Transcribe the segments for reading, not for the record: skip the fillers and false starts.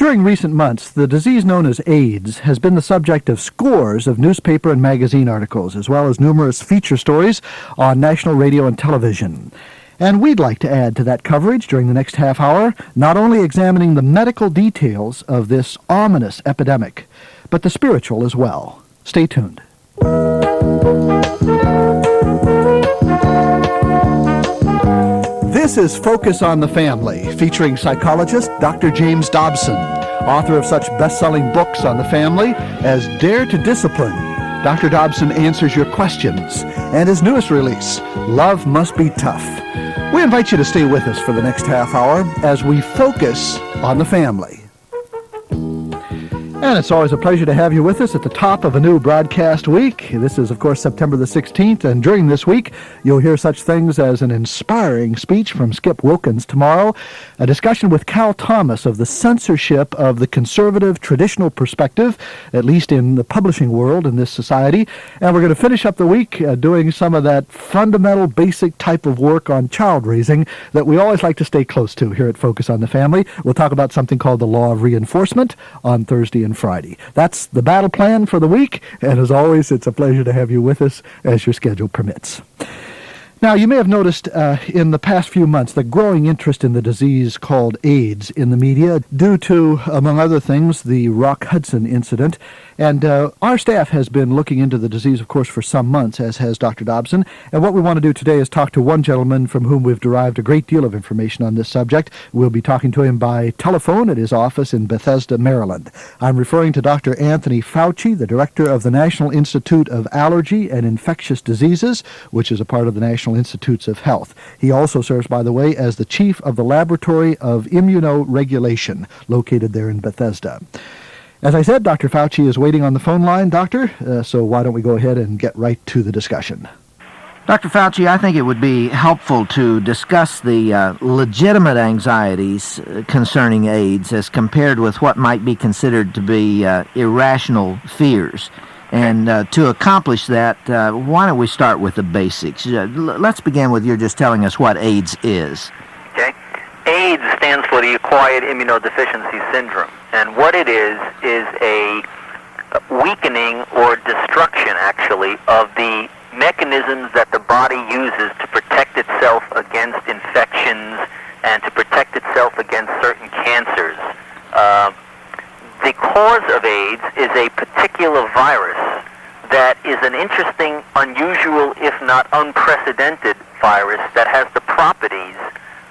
During recent months, the disease known as AIDS has been the subject of scores of newspaper and magazine articles, as well as numerous feature stories on national radio and television. And we'd like to add to that coverage during the next half hour, not only examining the medical details of this ominous epidemic, but the spiritual as well. Stay tuned. This is Focus on the Family, featuring psychologist Dr. James Dobson, author of such best-selling books on the family as Dare to Discipline. Dr. Dobson answers your questions, and his newest release, Love Must Be Tough. We invite you to stay with us for the next half hour as we focus on the family. And it's always a pleasure to have you with us at the top of a new broadcast week. This is, of course, September the 16th, and during this week, you'll hear such things as an inspiring speech from Skip Wilkins tomorrow, a discussion with Cal Thomas of the censorship of the conservative traditional perspective, at least in the publishing world in this society, and we're going to finish up the week doing some of that fundamental, basic type of work on child raising that we always like to stay close to here at Focus on the Family. We'll talk about something called the Law of Reinforcement on Thursday and Friday. That's the battle plan for the week, and as always, it's a pleasure to have you with us as your schedule permits. Now, you may have noticed in the past few months the growing interest in the disease called AIDS in the media due to, among other things, the Rock Hudson incident. And our staff has been looking into the disease, of course, for some months, as has Dr. Dobson. And what we want to do today is talk to one gentleman from whom we've derived a great deal of information on this subject. We'll be talking to him by telephone at his office in Bethesda, Maryland. I'm referring to Dr. Anthony Fauci, the director of the National Institute of Allergy and Infectious Diseases, which is a part of the National Institutes of Health. He also serves, by the way, as the chief of the Laboratory of Immunoregulation, located there in Bethesda. As I said, Dr. Fauci is waiting on the phone line, Doctor, so why don't we go ahead and get right to the discussion. Dr. Fauci, I think it would be helpful to discuss the legitimate anxieties concerning AIDS as compared with what might be considered to be irrational fears. And to accomplish that, why don't we start with the basics? Let's begin with you just telling us what AIDS is. Okay. AIDS stands for the Acquired Immunodeficiency Syndrome. And what it is a weakening or destruction, actually, of the mechanisms that the body uses to protect itself against infections and to protect itself against certain cancers. The cause of AIDS is a particular virus that is an interesting, unusual, if not unprecedented virus that has the properties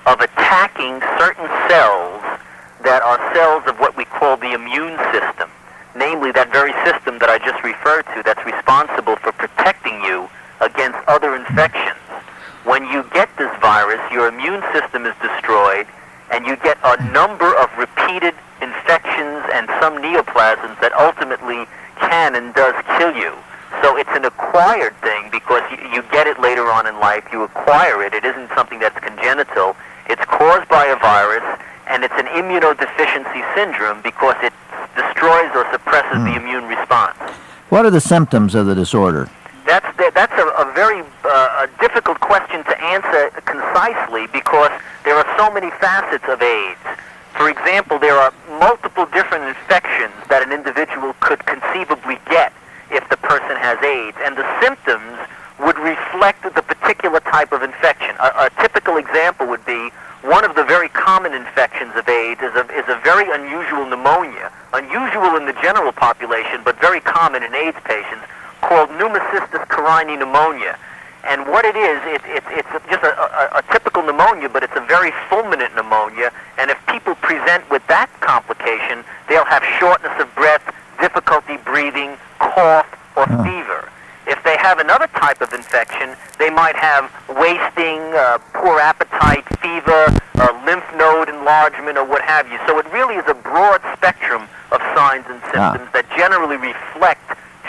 of attacking certain cells that are cells of what we call the immune system, namely that very system that I just referred to that's responsible for protecting you against other infections. When you get this virus, your immune system is destroyed, and you get a number of repeated infections and some neoplasms that ultimately can and does kill you. So it's an acquired thing because you get it later on in life. You acquire it. It isn't something that's congenital. It's caused by a virus, and it's an immunodeficiency syndrome because it destroys or suppresses the immune response. What are the symptoms of the disorder? That's a very difficult question to answer concisely because there are so many facets of AIDS. For example, there are multiple different infections that an individual could conceivably get if the person has AIDS, and the symptoms would reflect the particular type of infection. A typical example would be one of the very common infections of AIDS is a very unusual pneumonia, unusual in the general population, but very common in AIDS patients, called pneumocystis carinii pneumonia. And what it is, it's just a typical pneumonia, but it's a very fulminant pneumonia, and if people present with that complication, they'll have shortness of breath, difficulty breathing, cough, or fever. If they have another type of infection, they might have wasting, poor appetite, fever, lymph node enlargement, or what have you. So it really is a broad spectrum of signs and symptoms that generally reflect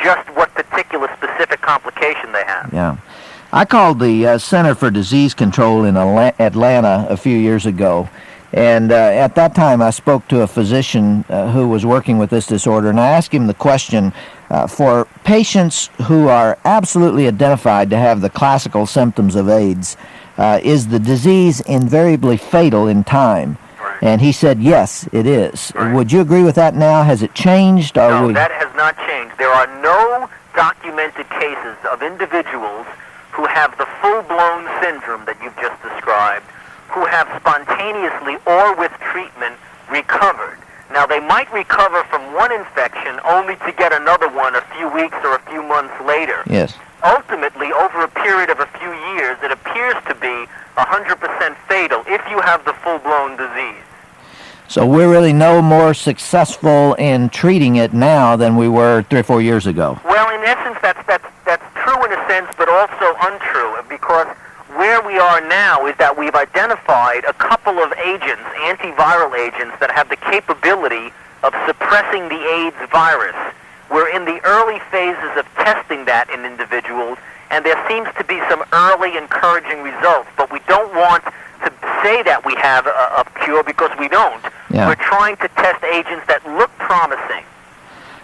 just what particular specific complication they have. Yeah. I called the Center for Disease Control in Atlanta a few years ago, and at that time I spoke to a physician who was working with this disorder, and I asked him the question, for patients who are absolutely identified to have the classical symptoms of AIDS, is the disease invariably fatal in time? Right. And he said, yes, it is. Right. Would you agree with that now? Has it changed? No, that has not changed. There are no documented cases of individuals who have the full-blown syndrome that you've just described, who have spontaneously or with treatment recovered. Now, they might recover from one infection only to get another one a few weeks or a few months later. Yes. Ultimately, over a period of a few years, it appears to be 100% fatal if you have the full-blown disease. So we're really no more successful in treating it now than we were 3 or 4 years ago. Well, in essence, that's true in a sense, but also untrue, because where we are now is that we've identified a couple of agents, antiviral agents, that have the capability of suppressing the AIDS virus. We're in the early phases of testing that in individuals, and there seems to be some early encouraging results, but we don't want to say that we have a cure because we don't. Yeah. We're trying to test agents that look promising.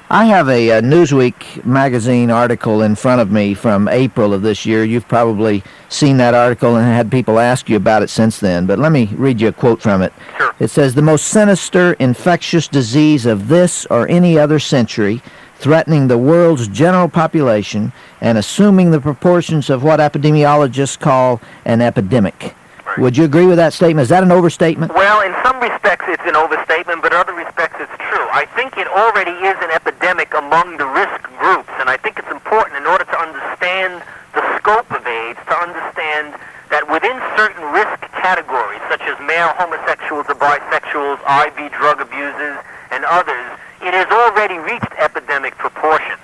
I have a Newsweek magazine article in front of me from April of this year. You've probably seen that article and had people ask you about it since then, but let me read you a quote from it. Sure. It says, "The most sinister infectious disease of this or any other century, threatening the world's general population and assuming the proportions of what epidemiologists call an epidemic." Right. Would you agree with that statement? Is that an overstatement? Well, in some respects it's an overstatement, but in other respects it's true. I think it already is an epidemic among the risk groups, and I think it's important in order to understand the scope of AIDS, to understand that within certain risk categories, such as male homosexuals or bisexuals, IV drug abusers, and others, it has already reached epidemic proportions.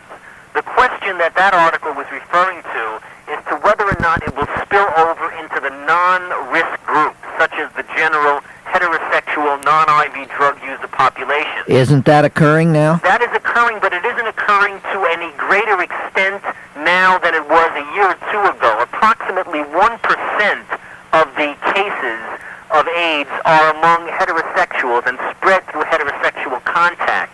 The question that article was referring to is to whether or not it will spill over into the non-risk groups, such as the general heterosexual non-IV drug user population. Isn't that occurring now? That is occurring, but it isn't occurring to any greater extent now than it was a year or two ago. Approximately 1% of the cases of AIDS are among heterosexuals and spread through heterosexual contact.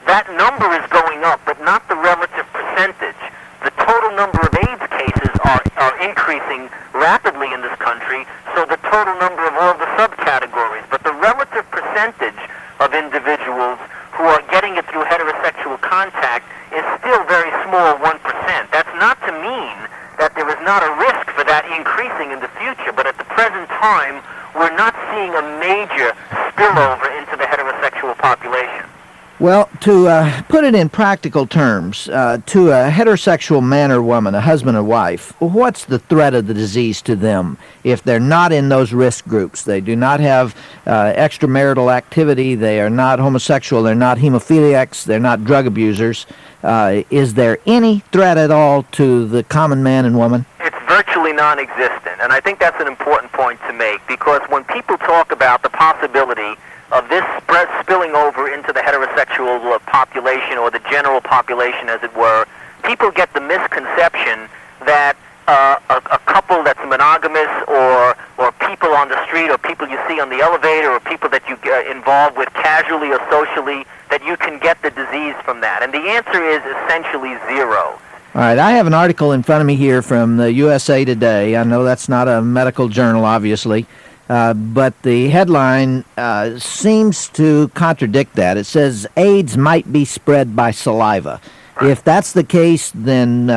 That number is going up, but not the relative percentage. The total number of AIDS cases are increasing rapidly in this country, so the total number of all the subcategories. But the relative percentage of individuals who are getting it through heterosexual contact is still very small, 1%. That's not to mean that there is not a risk for that increasing in the future, but at the present time, we're not seeing a major spillover into the heterosexual population. Well, to put it in practical terms, to a heterosexual man or woman, a husband or wife, what's the threat of the disease to them if they're not in those risk groups? They do not have extramarital activity, they are not homosexual, they're not hemophiliacs, they're not drug abusers. Is there any threat at all to the common man and woman? It's virtually non-existent, and I think that's an important point to make, because when people talk about the possibility of this spilling over into the heterosexual population, or the general population as it were, people get the misconception that a couple that's monogamous, or people on the street, or people you see on the elevator, or people that you get involved with casually or socially, that you can get the disease from that. And the answer is essentially zero. All right, I have an article in front of me here from the USA Today. I know that's not a medical journal, obviously. But the headline seems to contradict that. It says AIDS might be spread by saliva. Right. If that's the case, then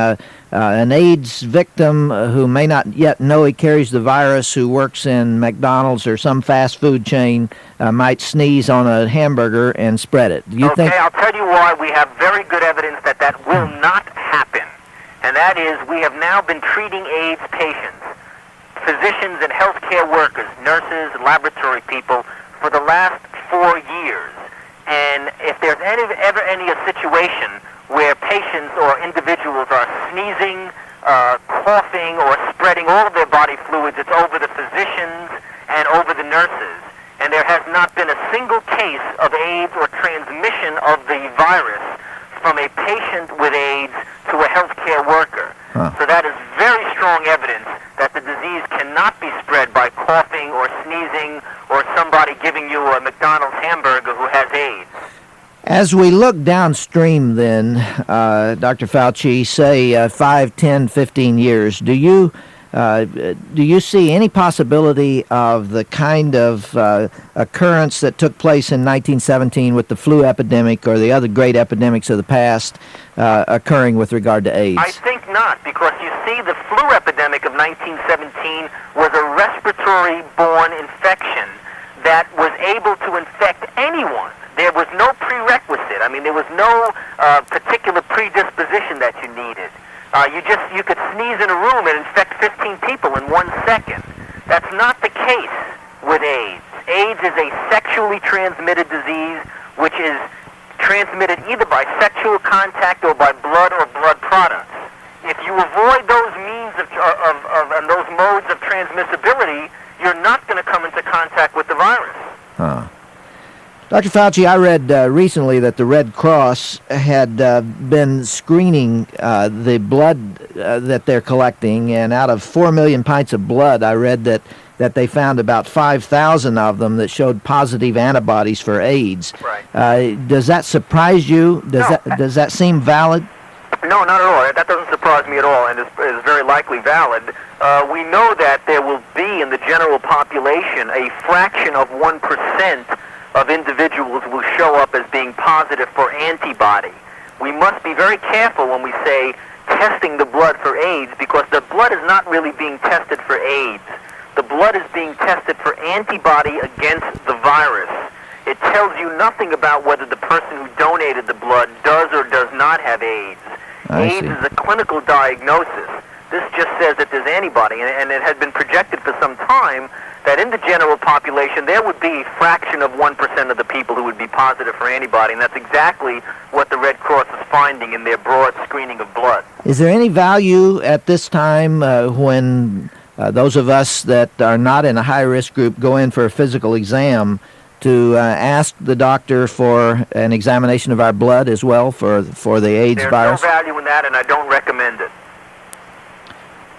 an AIDS victim who may not yet know he carries the virus, who works in McDonald's or some fast food chain, might sneeze on a hamburger and spread it. Do you think? I'll tell you why we have very good evidence that that will not happen. And that is, we have now been treating AIDS patients, physicians and healthcare workers, nurses, laboratory people, for the last 4 years. And if there's ever any situation where patients or individuals are sneezing, coughing, or spreading all of their body fluids, it's over the physicians and over the nurses. And there has not been a single case of AIDS or transmission of the virus from a patient with AIDS to a healthcare worker. So that is very strong evidence that the disease cannot be spread by coughing or sneezing or somebody giving you a McDonald's hamburger who has AIDS. As we look downstream then, Dr. Fauci, say 5, 10, 15 years, do you Do you see any possibility of the kind of occurrence that took place in 1917 with the flu epidemic or the other great epidemics of the past occurring with regard to AIDS? I think not, because you see, the flu epidemic of 1917 was a respiratory-borne infection that was able to infect anyone. There was no prerequisite. I mean, there was no particular predisposition that you needed. You could sneeze in a room and infect 15 people in 1 second. That's not the case with AIDS. AIDS is a sexually transmitted disease which is transmitted either by sexual contact or by blood or blood products. If you avoid those means and those modes of transmissibility, you're not going to come into contact with the virus. Huh. Dr. Fauci, I read recently that the Red Cross had been screening the blood that they're collecting, and out of 4 million pints of blood, I read that they found about 5,000 of them that showed positive antibodies for AIDS. Right. Does that surprise you? Does that seem valid? No, not at all. That doesn't surprise me at all, and is very likely valid. We know that there will be in the general population a fraction of 1% of individuals will show up as being positive for antibody. We must be very careful when we say testing the blood for AIDS, because the blood is not really being tested for AIDS. The blood is being tested for antibody against the virus. It tells you nothing about whether the person who donated the blood does or does not have AIDS. AIDS is a clinical diagnosis. This just says that there's antibody, and it had been projected for some time that in the general population there would be a fraction of 1% of the people who would be positive for antibody, and that's exactly what the Red Cross is finding in their broad screening of blood. Is there any value at this time when those of us that are not in a high-risk group go in for a physical exam to ask the doctor for an examination of our blood as well for the AIDS virus? There's no value in that, and I don't recommend it.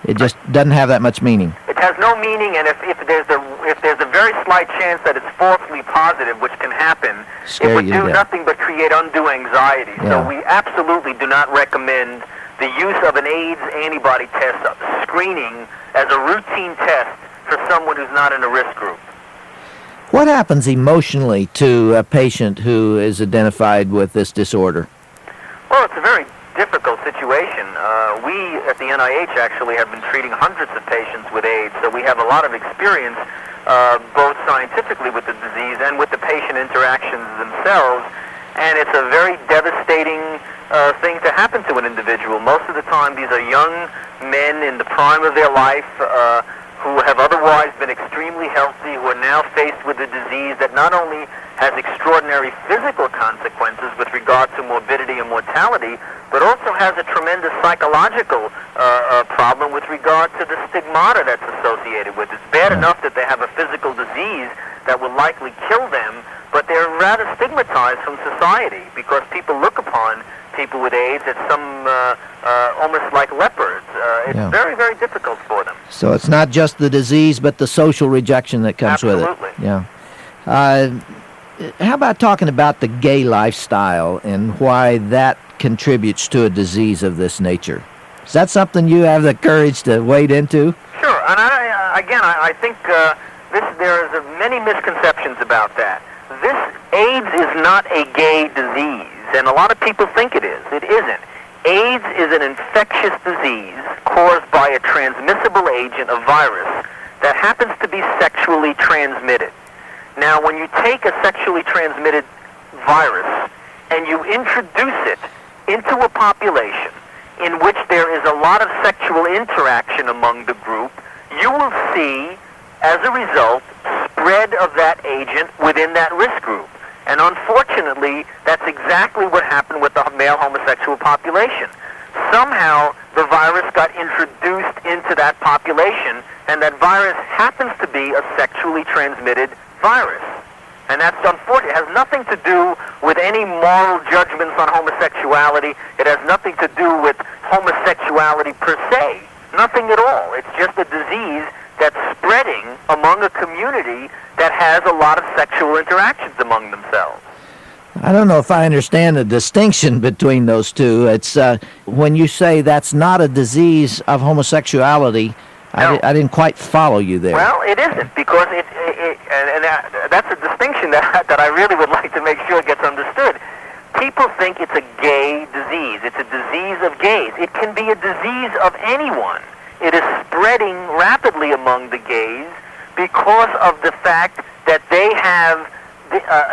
It just doesn't have that much meaning. It has no meaning, and if there's a very slight chance that it's falsely positive, which can happen, it would do nothing but create undue anxiety. Yeah. So we absolutely do not recommend the use of an AIDS antibody test, screening as a routine test for someone who's not in a risk group. What happens emotionally to a patient who is identified with this disorder? Well, it's a very difficult situation. We at the NIH actually have been treating hundreds of patients with AIDS, so we have a lot of experience both scientifically with the disease and with the patient interactions themselves, and it's a very devastating thing to happen to an individual. Most of the time these are young men in the prime of their life who have otherwise been extremely healthy, who are now faced with a disease that not only has extraordinary physical consequences with regard to morbidity and mortality, but also has a tremendous psychological problem with regard to the stigmata that's associated with it. It's bad enough that they have a physical disease that will likely kill them, but they're rather stigmatized from society because people look upon people with AIDS as almost like leopards. It's very, very difficult for them. So it's not just the disease, but the social rejection that comes with it. Absolutely. Yeah. How about talking about the gay lifestyle and why that contributes to a disease of this nature? Is that something you have the courage to wade into? Sure, and I think there's many misconceptions about that. This AIDS is not a gay disease, and a lot of people think it is. It isn't. AIDS is an infectious disease caused by a transmissible agent, a virus, that happens to be sexually transmitted. Now, when you take a sexually transmitted virus and you introduce it into a population in which there is a lot of sexual interaction among the group, you will see, as a result, spread of that agent within that risk group. And unfortunately, that's exactly what happened with the male homosexual population. Somehow, the virus got introduced into that population, and that virus happens to be a sexually transmitted virus. And that's unfortunate. It has nothing to do with any moral judgments on homosexuality. It has nothing to do with homosexuality per se. Nothing at all. It's just a disease that's spreading among a community that has a lot of sexual interactions among themselves. I don't know if I understand the distinction between those two. It's when you say that's not a disease of homosexuality, No. I didn't quite follow you there. Well, it isn't, because that's a distinction that I really would like to make sure gets understood. People think it's a gay disease. It's a disease of gays. It can be a disease of anyone. It is spreading rapidly among the gays because of the fact that they have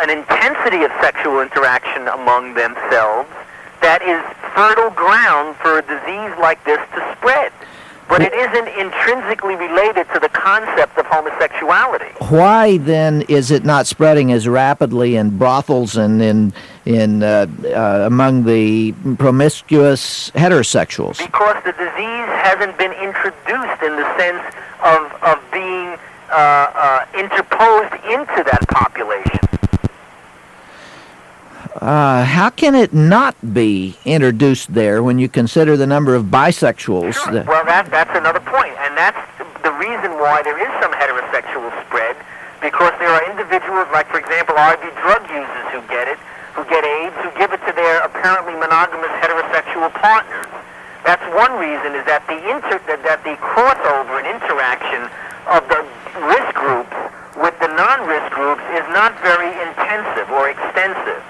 an intensity of sexual interaction among themselves that is fertile ground for a disease like this to spread. But it isn't intrinsically related to the concept of homosexuality. Why then is it not spreading as rapidly in brothels and among the promiscuous heterosexuals? Because the disease hasn't been introduced in the sense of being interposed into that population. How can it not be introduced there when you consider the number of bisexuals? Sure. Well, that's another point, and that's the reason why there is some heterosexual spread, because there are individuals, like, for example, IV drug users who get AIDS, who give it to their apparently monogamous heterosexual partners. That's one reason, is that the crossover and interaction of the risk groups with the non-risk groups is not very intensive or extensive.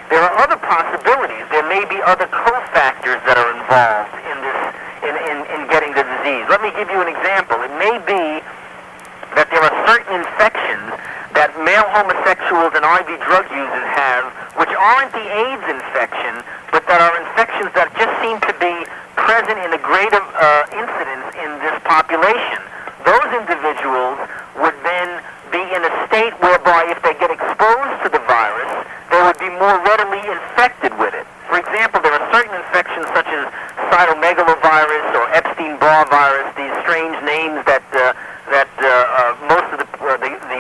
There are other possibilities. There may be other cofactors that are involved in getting the disease. Let me give you an example. It may be that there are certain infections that male homosexuals and IV drug users have, which aren't the AIDS infection, but that are infections that just seem to be present in a greater incidence in this population. Those individuals would then be in a state whereby if they get exposed to the virus, they would be more readily infected with it. For example, there are certain infections such as cytomegalovirus or Epstein-Barr virus, these strange names that most of the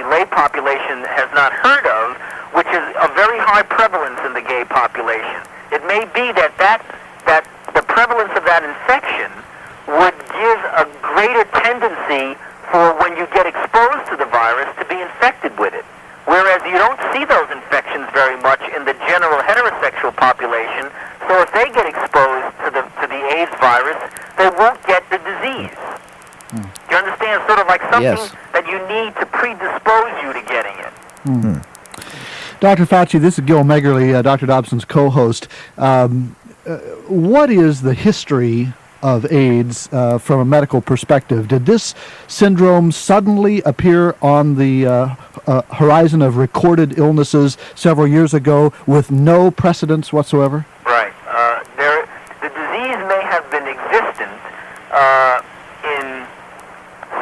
lay population has not heard of, which is a very high prevalence in the gay population. It may be that the prevalence of that infection would give a greater tendency for when you get exposed to the virus to be infected with it. Whereas you don't see those infections very much in the general heterosexual population, so if they get exposed to the AIDS virus, they won't get the disease. Do you understand? Sort of like something that you need to predispose you to getting it. Mm-hmm. Dr. Fauci, this is Gil Meggerly, Dr. Dobson's co-host. What is the history of AIDS from a medical perspective? Did this syndrome suddenly appear on the horizon of recorded illnesses several years ago with no precedence whatsoever? Right. The disease may have been existent in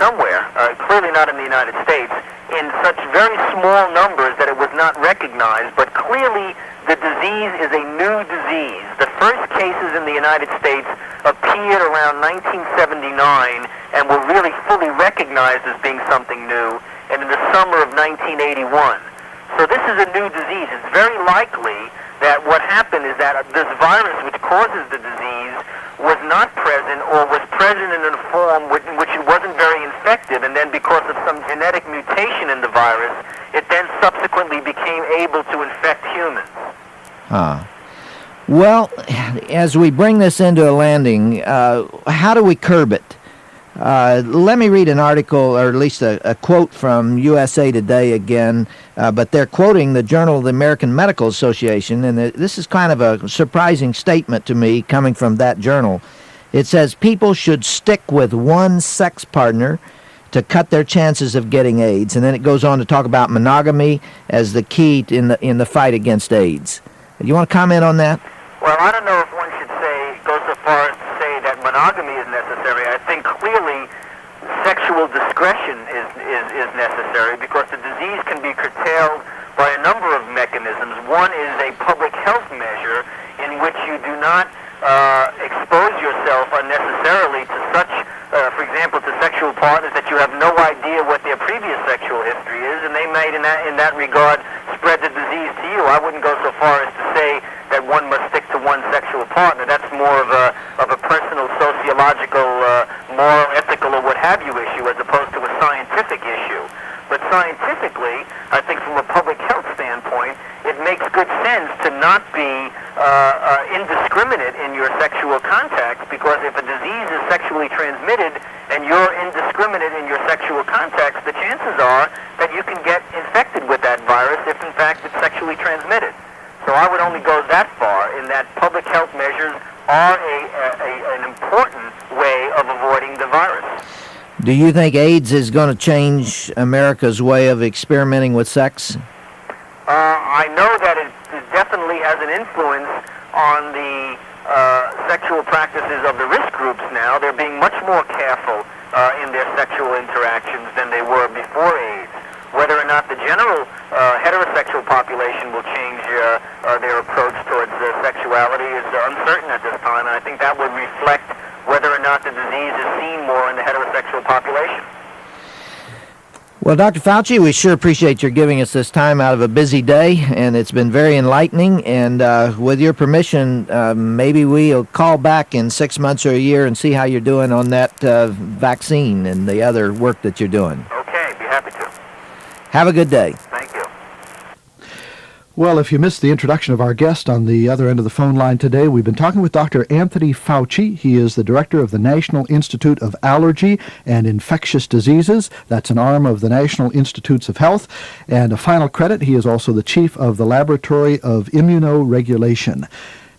somewhere, clearly not in the United States, in such very small numbers that it was not recognized, but clearly the disease is a new disease. The first cases in the United States appeared around 1979 and were really fully recognized as being something new, and in the summer of 1981. So this is a new disease. It's very likely that what happened is that this virus which causes the disease was not present, or was present in a form in which it wasn't very infective, and then because of some genetic mutation in the virus, it then subsequently became able to infect humans. Well, as we bring this into a landing, how do we curb it? Let me read an article, or at least a quote from USA Today again, but they're quoting the Journal of the American Medical Association, and this is kind of a surprising statement to me coming from that journal. It says people should stick with one sex partner to cut their chances of getting AIDS, and then it goes on to talk about monogamy as the key in the fight against AIDS. You want to comment on that? Well, I don't know if one should go so far as to say that monogamy is necessary. I think clearly sexual discretion is necessary, because the disease can be curtailed by a number of mechanisms. One is a public health measure in which you do not expose yourself unnecessarily to such, for example, to sexual partners that you have no idea what their previous sexual history is, and they might, in that regard, spread the disease to you. I wouldn't go so far as to say that one must stick to one sexual partner. That's more of a personal, sociological, moral, ethical, or what have you issue, as opposed to a scientific issue. But scientifically, I think from a public health standpoint, it makes good sense to not be indiscriminate indiscriminate in your sexual contacts, because if a disease is sexually transmitted and you're indiscriminate in your sexual contacts, the chances are that you can get infected with that virus if in fact it's sexually transmitted. So I would only go that far in that public health measures are an important way of avoiding the virus. Do you think AIDS is going to change America's way of experimenting with sex? I know that it definitely has an influence on the sexual practices of the risk groups now. They're being much more careful in their sexual interactions than they were before AIDS. Whether or not the general heterosexual population will change their approach towards sexuality is uncertain at this time, and I think that would reflect whether or not the disease is seen more in the heterosexual population. Well, Dr. Fauci, we sure appreciate your giving us this time out of a busy day, and it's been very enlightening. And with your permission, maybe we'll call back in 6 months or a year and see how you're doing on that vaccine and the other work that you're doing. Okay, be happy to. Have a good day. Thank you. Well, if you missed the introduction of our guest on the other end of the phone line today, we've been talking with Dr. Anthony Fauci. He is the director of the National Institute of Allergy and Infectious Diseases. That's an arm of the National Institutes of Health. And a final credit, he is also the chief of the Laboratory of Immunoregulation.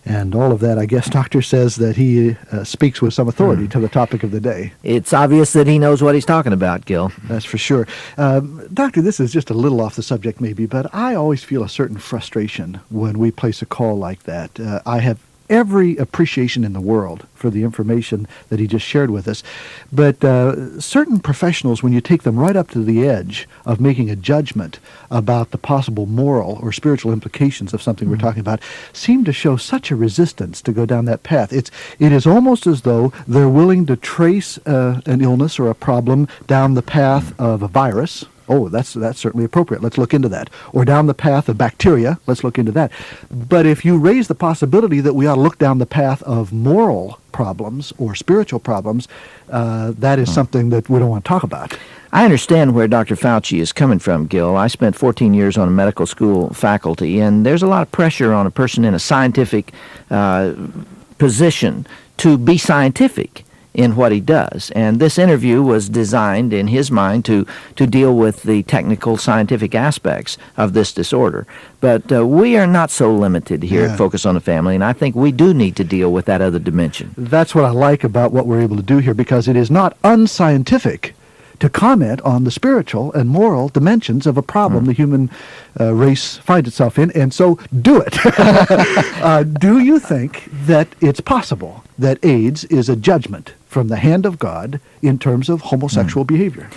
And all of that, I guess, Doctor says that he speaks with some authority to the topic of the day. It's obvious that he knows what he's talking about, Gil. That's for sure. Doctor, this is just a little off the subject maybe, but I always feel a certain frustration when we place a call like that. I have every appreciation in the world for the information that he just shared with us. But certain professionals, when you take them right up to the edge of making a judgment about the possible moral or spiritual implications of something we're talking about, seem to show such a resistance to go down that path. It is almost as though they're willing to trace an illness or a problem down the path of a virus. Oh, that's certainly appropriate. Let's look into that. Or down the path of bacteria. Let's look into that. But if you raise the possibility that we ought to look down the path of moral problems or spiritual problems, that is something that we don't want to talk about. I understand where Dr. Fauci is coming from, Gil. I spent 14 years on a medical school faculty, and there's a lot of pressure on a person in a scientific position to be scientific in what he does. And this interview was designed in his mind to deal with the technical scientific aspects of this disorder. But we are not so limited here at Focus on the Family, and I think we do need to deal with that other dimension. That's what I like about what we're able to do here, because it is not unscientific to comment on the spiritual and moral dimensions of a problem the human race finds itself in, and so do it. Do you think that it's possible that AIDS is a judgment from the hand of God in terms of homosexual behavior?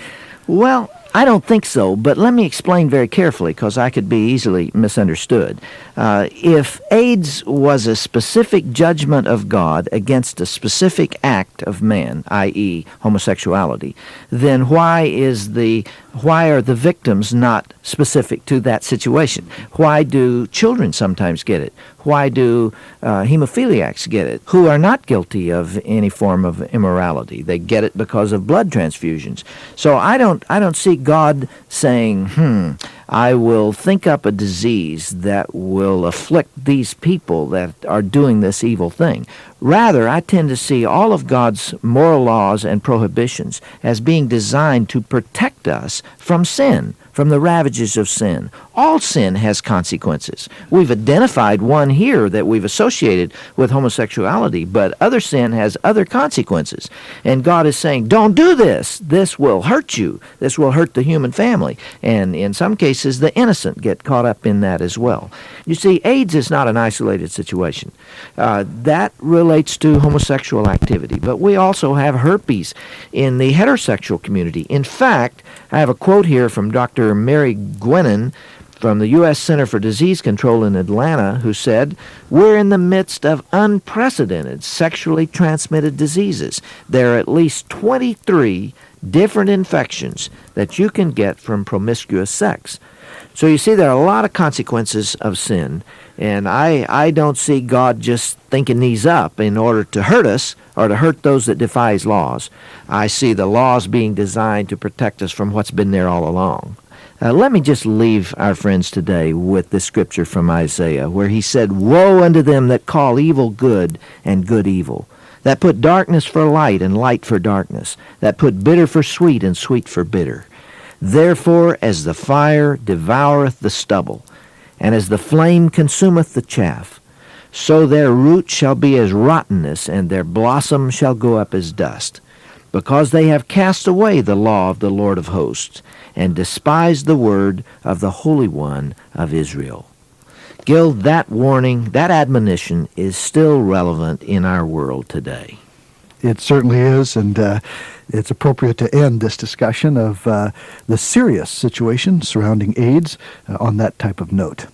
Well, I don't think so, but let me explain very carefully, because I could be easily misunderstood. If AIDS was a specific judgment of God against a specific act of man, i.e. homosexuality, then why are the victims not specific to that situation? Why do children sometimes get it? Why do hemophiliacs get it, who are not guilty of any form of immorality? They get it because of blood transfusions. So I don't see God saying, I will think up a disease that will afflict these people that are doing this evil thing. Rather, I tend to see all of God's moral laws and prohibitions as being designed to protect us from sin, from the ravages of sin. All sin has consequences. We've identified one here that we've associated with homosexuality, but other sin has other consequences. And God is saying, don't do this. This will hurt you. This will hurt the human family. And in some cases, the innocent get caught up in that as well. You see, AIDS is not an isolated situation. That relates to homosexual activity. But we also have herpes in the heterosexual community. In fact, I have a quote here from Dr. Mary Gwinnen from the U.S. Center for Disease Control in Atlanta, who said, "We're in the midst of unprecedented sexually transmitted diseases. There are at least 23 different infections that you can get from promiscuous sex." So you see, there are a lot of consequences of sin, and I don't see God just thinking these up in order to hurt us or to hurt those that defy His laws. I see the laws being designed to protect us from what's been there all along. Let me just leave our friends today with this scripture from Isaiah, where he said, "Woe unto them that call evil good and good evil, that put darkness for light and light for darkness, that put bitter for sweet and sweet for bitter. Therefore, as the fire devoureth the stubble, and as the flame consumeth the chaff, so their root shall be as rottenness, and their blossom shall go up as dust, because they have cast away the law of the Lord of hosts, and despised the word of the Holy One of Israel." Gil, that warning, that admonition is still relevant in our world today. It certainly is, and it's appropriate to end this discussion of the serious situation surrounding AIDS on that type of note.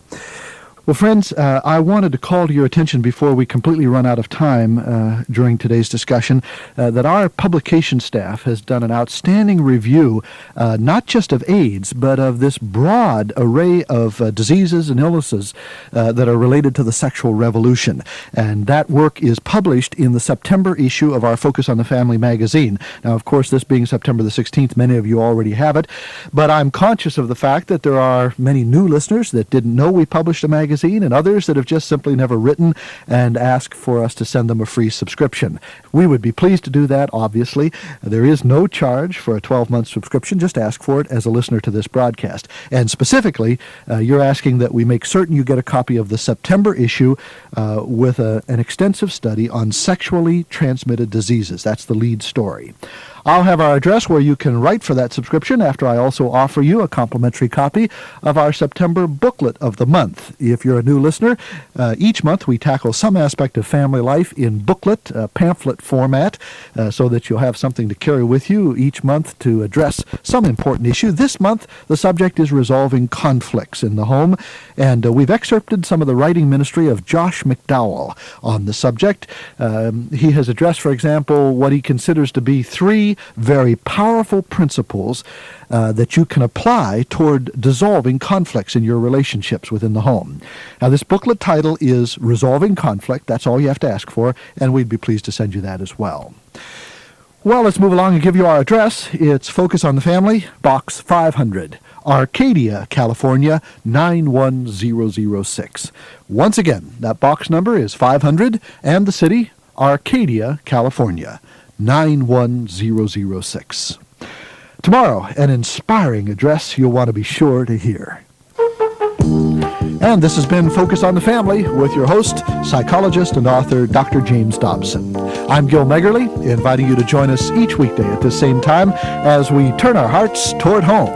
Well, friends, I wanted to call to your attention before we completely run out of time during today's discussion that our publication staff has done an outstanding review, not just of AIDS, but of this broad array of diseases and illnesses that are related to the sexual revolution. And that work is published in the September issue of our Focus on the Family magazine. Now, of course, this being September the 16th, many of you already have it, but I'm conscious of the fact that there are many new listeners that didn't know we published a magazine, and others that have just simply never written and ask for us to send them a free subscription. We would be pleased to do that, obviously. There is no charge for a 12-month subscription. Just ask for it as a listener to this broadcast. And specifically, you're asking that we make certain you get a copy of the September issue with an extensive study on sexually transmitted diseases. That's the lead story. I'll have our address where you can write for that subscription after I also offer you a complimentary copy of our September booklet of the month. If you're a new listener, each month we tackle some aspect of family life in booklet, pamphlet format, so that you'll have something to carry with you each month to address some important issue. This month, the subject is resolving conflicts in the home, and we've excerpted some of the writing ministry of Josh McDowell on the subject. He has addressed, for example, what he considers to be three very powerful principles that you can apply toward dissolving conflicts in your relationships within the home. Now, this booklet title is Resolving Conflict. That's all you have to ask for, and we'd be pleased to send you that as well. Well, let's move along and give you our address. It's Focus on the Family, Box 500, Arcadia, California, 91006. Once again, that box number is 500, and the city, Arcadia, California, 91006. Tomorrow, an inspiring address you'll want to be sure to hear. And this has been Focus on the Family with your host, psychologist and author, Dr. James Dobson. I'm Gil Meggerly, inviting you to join us each weekday at this same time as we turn our hearts toward home.